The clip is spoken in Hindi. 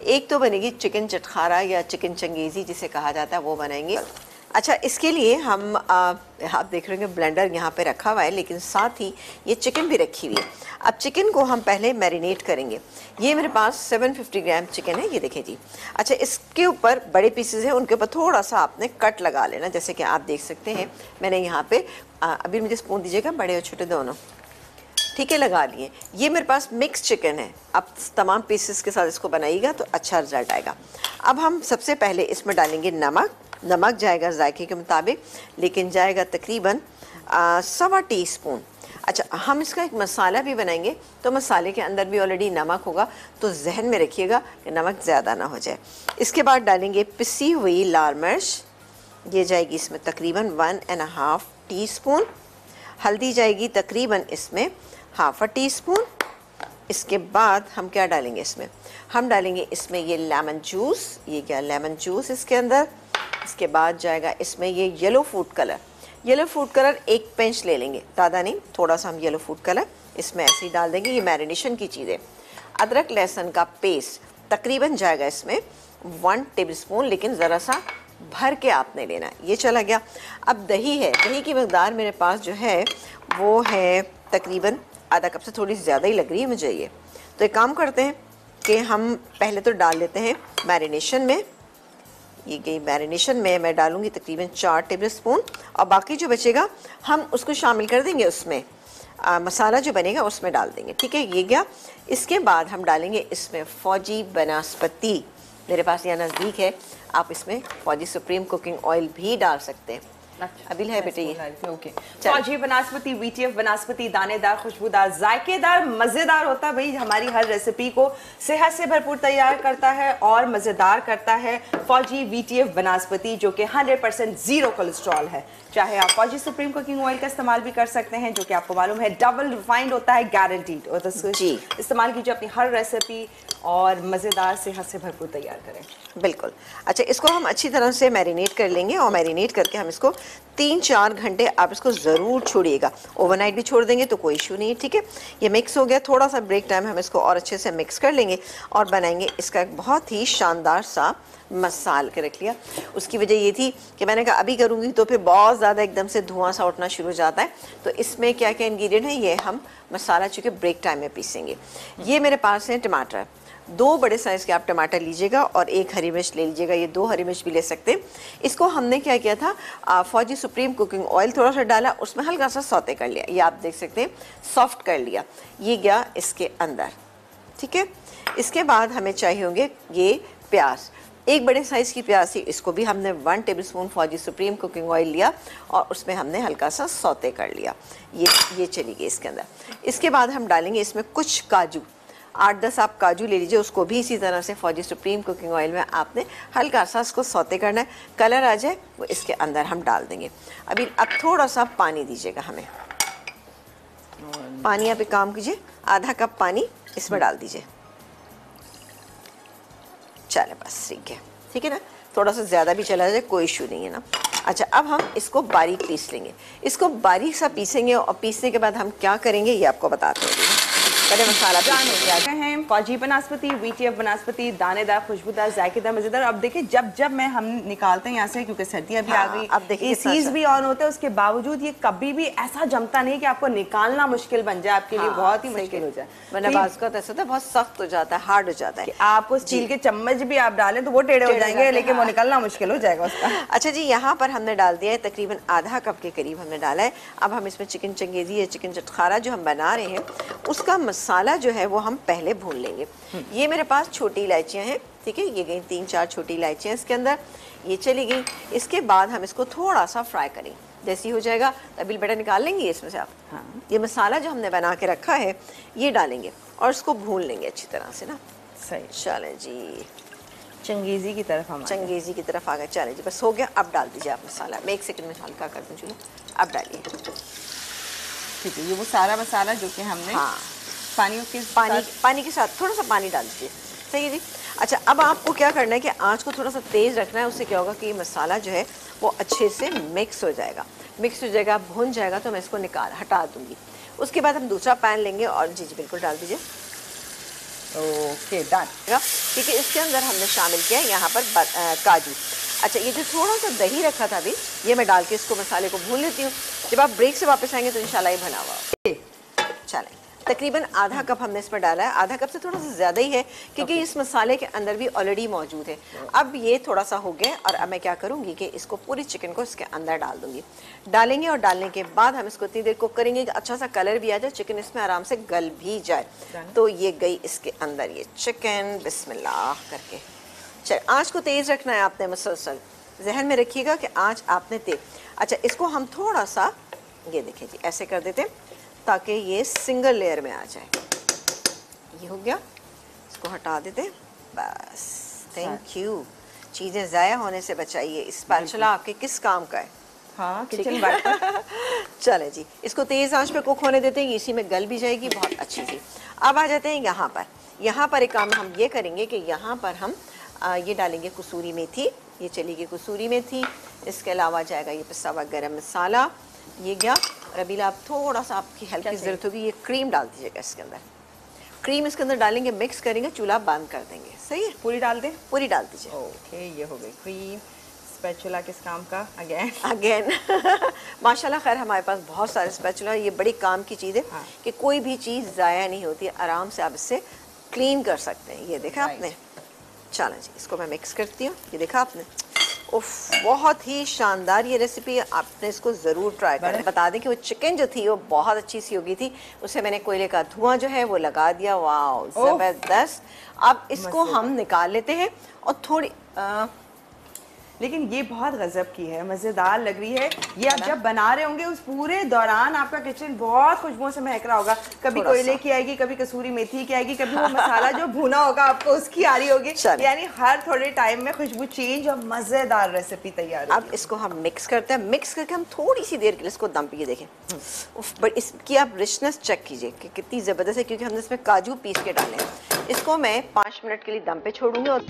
एक तो बनेगी चिकन चटखारा या चिकन चंगेज़ी जिसे कहा जाता है, वो बनाएंगे। अच्छा, इसके लिए हम आप देख रहे होंगे ब्लेंडर यहाँ पे रखा हुआ है, लेकिन साथ ही ये चिकन भी रखी हुई है। अब चिकन को हम पहले मैरिनेट करेंगे। ये मेरे पास 750 ग्राम चिकन है, ये देखें जी। अच्छा, इसके ऊपर बड़े पीसेस हैं, उनके ऊपर थोड़ा सा आपने कट लगा लेना, जैसे कि आप देख सकते हैं मैंने यहाँ पे अभी मुझे स्पून दीजिएगा, बड़े और छोटे दोनों, ठीक है, लगा लिए। ये मेरे पास मिक्स चिकन है, आप तमाम पीसेस के साथ इसको बनाइएगा तो अच्छा रिजल्ट आएगा। अब हम सबसे पहले इसमें डालेंगे नमक। नमक जाएगा जायके के मुताबिक, लेकिन जाएगा तकरीबन 1.25 टीस्पून। अच्छा, हम इसका एक मसाला भी बनाएंगे, तो मसाले के अंदर भी ऑलरेडी नमक होगा, तो जहन में रखिएगा कि नमक ज़्यादा ना हो जाए। इसके बाद डालेंगे पिसी हुई लाल मिर्च, ये जाएगी इसमें तकरीबन 1.5 टीस्पून। हल्दी जाएगी तकरीबन इसमें 1/2 टीस्पून। इसके बाद हम क्या डालेंगे इसमें, हम डालेंगे इसमें ये लेमन जूस, ये क्या लेमन जूस इसके अंदर। इसके बाद जाएगा इसमें ये yellow food colour. Yellow food colour 1 pinch ले लेंगे, ज़्यादा नहीं, थोड़ा सा हम येलो फूड कलर इसमें ऐसे ही डाल देंगे। ये मैरिनेशन की चीज़ें। अदरक लहसुन का पेस्ट तकरीबन जाएगा इसमें 1 टेबलस्पून, लेकिन ज़रा सा भर के आपने लेना है। ये चला गया। अब दही है, दही की मकदार मेरे पास जो है वो है तकरीबन आधा कप से थोड़ी ज़्यादा ही लग रही है मुझे ये। तो एक काम करते हैं कि हम पहले तो डाल लेते हैं मैरिनेशन में। ये गई मैरिनेशन में, मैं डालूंगी तकरीबन 4 टेबलस्पून, और बाकी जो बचेगा हम उसको शामिल कर देंगे उसमें, मसाला जो बनेगा उसमें डाल देंगे, ठीक है। ये गया। इसके बाद हम डालेंगे इसमें फौजी बनास्पति, मेरे पास यहाँ नज़दीक है, आप इसमें फौजी सुप्रीम कुकिंग ऑयल भी डाल सकते हैं। अच्छा, अभी है बेटे ये, ओके। फौजी बनास्पति, VTF बनास्पति, दानेदार, खुशबूदार, जायकेदार, मज़ेदार होता है भाई। हमारी हर रेसिपी को सेहत से भरपूर तैयार करता है और मज़ेदार करता है फौजी VTF बनास्पति, जो कि 100% ज़ीरो कोलेस्ट्रॉल है। चाहे आप फौजी सुप्रीम कुकिंग ऑयल का इस्तेमाल भी कर सकते हैं, जो कि आपको मालूम है डबल रिफाइंड होता है, गारंटीड। और जी इस्तेमाल कीजिए अपनी हर रेसिपी और मज़ेदार सेहत से भरपूर तैयार करें। बिल्कुल। अच्छा, इसको हम अच्छी तरह से मैरिनेट कर लेंगे, और मैरिनेट करके हम इसको 3-4 घंटे आप इसको ज़रूर छोड़िएगा। ओवरनाइट भी छोड़ देंगे तो कोई इशू नहीं है, ठीक है। ये मिक्स हो गया, थोड़ा सा ब्रेक टाइम हम इसको और अच्छे से मिक्स कर लेंगे और बनाएंगे इसका एक बहुत ही शानदार सा मसाल के रख लिया। उसकी वजह ये थी कि मैंने कहा अभी करूँगी तो फिर बहुत ज़्यादा एकदम से धुआं सा उठना शुरू हो जाता है। तो इसमें क्या क्या इंग्रेडिएंट है, ये हम मसाला चूँकि ब्रेक टाइम में पीसेंगे। ये मेरे पास है टमाटर, 2 बड़े साइज़ के आप टमाटर लीजिएगा और 1 हरी मिर्च ले लीजिएगा, ये 2 हरी मिर्च भी ले सकते हैं। इसको हमने क्या किया था, फौजी सुप्रीम कुकिंग ऑयल थोड़ा सा डाला, उसमें हल्का सा सौते कर लिया, ये आप देख सकते हैं, सॉफ्ट कर लिया। ये गया इसके अंदर, ठीक है। इसके बाद हमें चाहिए होंगे ये प्याज, 1 बड़े साइज़ की प्याज थी, इसको भी हमने 1 टेबलस्पून फौजी सुप्रीम कुकिंग ऑयल लिया और उसमें हमने हल्का सा सौते कर लिया। ये चली गई इसके अंदर। इसके बाद हम डालेंगे इसमें कुछ काजू, 8-10 आप काजू ले लीजिए, उसको भी इसी तरह से फौजी सुप्रीम कुकिंग ऑयल में आपने हल्का सा उसको सौते करना है, कलर आ जाए वो इसके अंदर हम डाल देंगे। अब थोड़ा सा पानी दीजिएगा हमें, पानी आप एक काम कीजिए, आधा कप पानी इसमें डाल दीजिए। चले बस, ठीक है ना, थोड़ा सा ज़्यादा भी चला जाए कोई इशू नहीं है ना। अच्छा, अब हम इसको बारीक पीस लेंगे, इसको बारीक सा पीसेंगे और पीसने के बाद हम क्या करेंगे ये आपको बताते हैं। पहले मसाला जान हैं फौजी बनास्पति, VTF बनास्पति, दानेदार, खुशबूदार, जायकेदार, मज़ेदार। अब देखिए जब मैं हम निकालते हैं यहाँ से, क्योंकि सर्दियाँ भी आ गई, अब देखिए एसीज भी ऑन होते हैं, उसके बावजूद ये कभी भी ऐसा जमता नहीं कि आपको निकालना मुश्किल बन जाए, आपके लिए बहुत ही मुश्किल हो जाए। वरना बाज़ का ऐसा होता है बहुत सख्त हो जाता है, हार्ड हो जाता है। आपको स्टील के चम्मच भी आप डालें तो वो टेढ़े हो जाएंगे, लेकिन वो निकलना मुश्किल हो जाएगा उसका। अच्छा जी, यहाँ पर हमने डाल दिया है तकरीबन आधा कप के करीब हमने डाला है। अब हम इसमें चिकन चंगेज़ी या चिकन चटखारा जो हम बना रहे हैं उसका मसाला जो है वो हम पहले भून लेंगे। ये मेरे पास छोटी इलायचियाँ हैं, ठीक है, ये गई 3-4 छोटी इलायचियाँ इसके अंदर, ये चली गई। इसके बाद हम इसको थोड़ा सा फ्राई करेंगे, जैसे ही हो जाएगा तभी बेटा निकाल लेंगे इसमें से आप। हाँ, ये मसाला जो हमने बना के रखा है ये डालेंगे और इसको भून लेंगे अच्छी तरह से ना। सही, चलें जी, चंगेज़ी की तरफ हम चंगेज़ी की तरफ आ गए। चलें जी, बस हो गया। अब डाल दीजिए आप मसाला, मैं 1 सेकंड में हल्का कर दूँ चूल्हा, अब डालिए। ठीक है, ये वो सारा मसाला जो कि हमने पानी के साथ थोड़ा सा पानी डाल दीजिए, सही है जी। अच्छा, अब आपको क्या करना है कि आंच को थोड़ा सा तेज़ रखना है, उससे क्या होगा कि ये मसाला जो है वो अच्छे से मिक्स हो जाएगा, भुन जाएगा, तो मैं इसको हटा दूँगी। उसके बाद हम दूसरा पैन लेंगे और जी बिल्कुल डाल दीजिए। Okay done. क्योंकि इसके अंदर हमने शामिल किया यहाँ पर काजू। अच्छा, ये जो थोड़ा सा दही रखा था अभी, ये मैं डाल के इसको मसाले को भून लेती हूँ। जब आप ब्रेक से वापस आएंगे तो इंशाल्लाह ये बना हुआ। चलें, तकरीबन आधा कप हमने इसमें डाला है, आधा कप से थोड़ा सा ज़्यादा ही है क्योंकि इस मसाले के अंदर भी ऑलरेडी मौजूद है। अब ये थोड़ा सा हो गया और अब मैं क्या करूँगी कि इसको पूरी चिकन को इसके अंदर डाल दूँगी। डालेंगे और डालने के बाद हम इसको इतनी देर कुक करेंगे कि अच्छा सा कलर भी आ जाए, चिकन इसमें आराम से गल भी जाए। तो ये गई इसके अंदर ये चिकन, बिस्मिल्लाह करके। चल, आँच को तेज़ रखना है आपने, मुसलसल जहन में रखिएगा कि आँच आपने तेज। अच्छा, इसको हम थोड़ा सा ये देखें जी ऐसे कर देते हैं ताकि ये सिंगल लेयर में आ जाए। ये हो गया, इसको हटा देते बस। Thank you. चीज़ें ज़ाया होने से बचाइए। स्पैचुला आपके किस काम का है? हाँ, किचन वाइपर। चले जी, इसको तेज़ आंच पे कुक होने देते हैं, इसी में गल भी जाएगी बहुत अच्छी सी। अब आ जाते हैं यहाँ पर। यहाँ पर एक काम हम ये करेंगे कि यहाँ पर हम ये डालेंगे कसूरी मेथी। ये चली गई कसूरी मेथी। इसके अलावा जाएगा ये पिसा हुआ गरम मसाला। ये गया। रबीला, आप थोड़ा सा आपकी हेल्प की ज़रूरत होगी, ये क्रीम डाल दीजिएगा इसके अंदर। क्रीम इसके अंदर डालेंगे, मिक्स करेंगे, चूल्हा बंद कर देंगे। सही है? पूरी डाल दें? पूरी डाल दीजिए। ओके, ये हो गई क्रीम। स्पैचुला किस काम का? अगेन माशाल्लाह, खैर हमारे पास बहुत सारे स्पैचुला। ये बड़ी काम की चीज़ है कि कोई भी चीज़ ज़ाया नहीं होती, आराम से आप इससे क्लीन कर सकते हैं। ये देखा आपने? चलो जी, इसको मैं मिक्स करती हूँ। ये देखा आपने? उफ, बहुत ही शानदार ये रेसिपी है, आपने इसको ज़रूर ट्राई करें। बता दें कि वो चिकन जो थी वो बहुत अच्छी सी हो गई थी, उसे मैंने कोयले का धुआं जो है वो लगा दिया। वाह, ज़बरदस्त। अब इसको हम निकाल लेते हैं और थोड़ी लेकिन ये बहुत गजब की है, मज़ेदार लग रही है। ये आप जब बना रहे होंगे उस पूरे दौरान आपका किचन बहुत खुशबुओं से महक रहा होगा। कभी कोयले की आएगी, कभी कसूरी मेथी की आएगी, कभी वो मसाला जो भुना होगा आपको उसकी आ रही होगी। यानी हर थोड़े टाइम में खुशबू चेंज और मज़ेदार रेसिपी तैयार। अब इसको हम मिक्स करते हैं। मिक्स करके हम थोड़ी सी देर के लिए इसको दम पे देखें। बट इसकी आप रिचनेस चेक कीजिए कि कितनी ज़बरदस्त है, क्योंकि हमने इसमें काजू पीस के डाले हैं। इसको मैं 5 मिनट के लिए दम पे छोड़ूंगी और